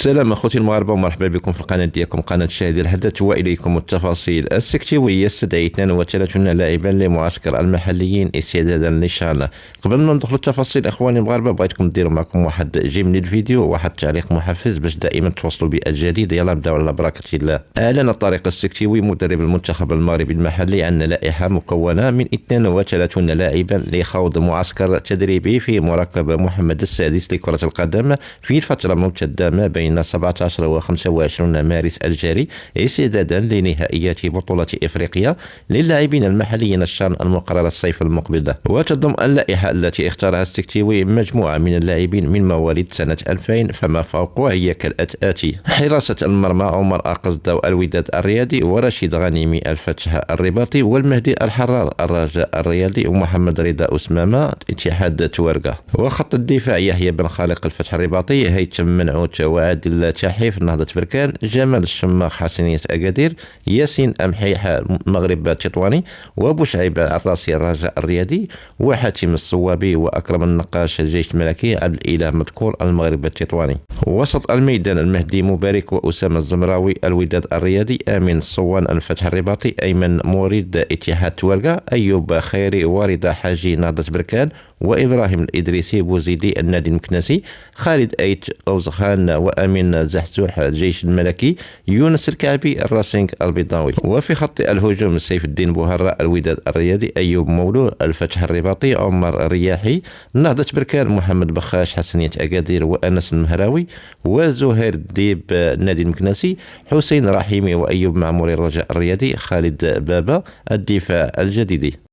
السلام اخوتي المغاربه ومرحبا بكم في القناه ديالكم قناه شاهد الحدث، واليكم التفاصيل. السكتيويه يستدعي 32 لاعبا لمعسكر المحليين استعدادا للشان. قبل ما ندخل التفاصيل اخواني المغاربه بغيتكم ندير معكم واحد جيم للفيديو وواحد التعليق محفز باش دائما توصلوا بالجديد. يلا نبداو على بركه الله. اعلن طارق السكتيوي مدرب المنتخب المغربي المحلي عن لائحه مكونه من 32 لاعبا لخوض معسكر تدريبي في مركب محمد السادس لكره القدم في الفتره الممتده ما بين 17 و 25 مارس الجاري استعدادا لنهائيات بطولة إفريقيا للاعبين المحليين الشان المقررة الصيف المقبل. وتضم اللائحة التي اختارها السكتيوي مجموعة من اللاعبين من مواليد سنة 2000 فما فوق، وهي كالآتي: حراسة المرمى عمر أقصدة الوداد الرياضي، ورشيد غنيمي الفتح الرباطي، والمهدي الحرار الرجاء الرياضي، ومحمد رضا أسمامة اتحاد توارقة. وخط الدفاع يحيى بن خالق الفتح الرباطي، هيثم منعوت وعادل تحيف نهضة بركان، جمال الشماخ حسنية أكادير، ياسين أمحيح مغرب تطواني، وبوشعيب الراسي الرجاء الرياضي، وحاتم الصوابي وأكرم النقاش الجيش الملكي، عبد الإله مذكور المغرب التطواني. وسط الميدان المهدي مبارك وأسامة الزمراوي الوداد الرياضي، آمين الصوان الفتح الرباطي، أيمن موريد اتحاد توارقة، أيوب خيري ورضا حاجي نهضة بركان، وإبراهيم الإدريسي بوزيدي النادي المكنسي، خالد أيت أوزخان وأمين زحزوح الجيش الملكي، يونس الكعبي الراسينغ البيضاوي. وفي خط الهجوم سيف الدين بوهراء الوداد الرياضي، أيوب مولو الفتح الرباطي، عمر الرياحي نهضة بركان، محمد بخاش حسنية أكادير وأنس المهراوي، وزهير الديب النادي المكنسي، حسين رحيمي وأيوب معموري الرجاء الرياضي، خالد بابا الدفاع الجديدي.